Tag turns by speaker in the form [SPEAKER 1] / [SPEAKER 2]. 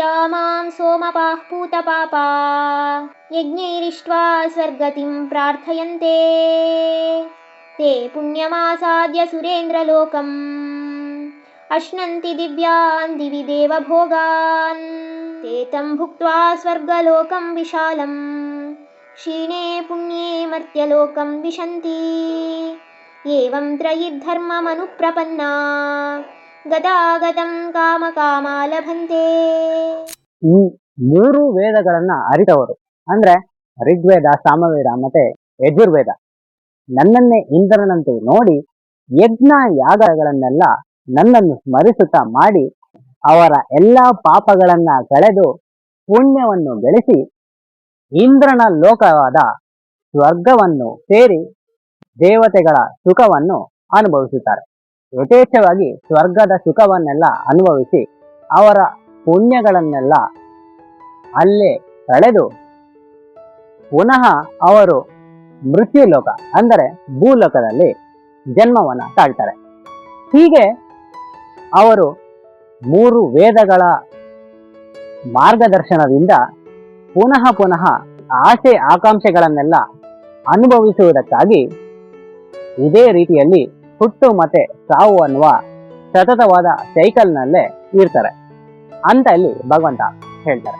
[SPEAKER 1] यामां सोमपाः पूतपापा यज्ञैरिष्ट्वा स्वर्गतिं प्रार्थयन्ते ते पुण्यमासाद्य सुरेन्द्रलोकम् अश्नन्ति दिव्यान् दिवि देवभोगान् ते तं भुक्त्वा स्वर्गलोकं विशालम् क्षीणे पुण्ये मर्त्यलोकं विशन्ति एवं त्रयिद्धर्ममनुप्रपन्ना ಗದಾಗತಂ ಕಾಮ ಲಭಂತೆ.
[SPEAKER 2] ಈ ಮೂರು ವೇದಗಳನ್ನ ಅರಿತವರು ಅಂದ್ರೆ ಋಗ್ವೇದ, ಸಾಮವೇದ ಮತ್ತೆ ಯಜುರ್ವೇದ ನನ್ನನ್ನೇ ಇಂದ್ರನಂತೆ ನೋಡಿ ಯಜ್ಞ ಯಾಗಗಳನ್ನೆಲ್ಲ ನನ್ನನ್ನು ಸ್ಮರಿಸುತ್ತಾ ಮಾಡಿ ಅವರ ಎಲ್ಲಾ ಪಾಪಗಳನ್ನ ಕಳೆದು ಪುಣ್ಯವನ್ನು ಗಳಿಸಿ ಇಂದ್ರನ ಲೋಕವಾದ ಸ್ವರ್ಗವನ್ನು ಸೇರಿ ದೇವತೆಗಳ ಸುಖವನ್ನು ಅನುಭವಿಸುತ್ತಾರೆ. ಯಥೇಚ್ಛವಾಗಿ ಸ್ವರ್ಗದ ಸುಖವನ್ನೆಲ್ಲ ಅನುಭವಿಸಿ ಅವರ ಪುಣ್ಯಗಳನ್ನೆಲ್ಲ ಅಲ್ಲೇ ಕಳೆದು ಪುನಃ ಅವರು ಮೃತ್ಯುಲೋಕ ಅಂದರೆ ಭೂಲೋಕದಲ್ಲಿ ಜನ್ಮವನ್ನು ತಾಳ್ತಾರೆ. ಹೀಗೆ ಅವರು ಮೂರು ವೇದಗಳ ಮಾರ್ಗದರ್ಶನದಿಂದ ಪುನಃ ಪುನಃ ಆಸೆ ಆಕಾಂಕ್ಷೆಗಳನ್ನೆಲ್ಲ ಅನುಭವಿಸುವುದಕ್ಕಾಗಿ ಇದೇ ರೀತಿಯಲ್ಲಿ ಹುಟ್ಟು ಮತ್ತೆ ಸಾವು ಅನ್ನುವ ಸತತವಾದ ಸೈಕಲ್ನಲ್ಲೇ ಇರ್ತಾರೆ ಅಂತ ಇಲ್ಲಿ ಭಗವಂತ ಹೇಳ್ತಾರೆ.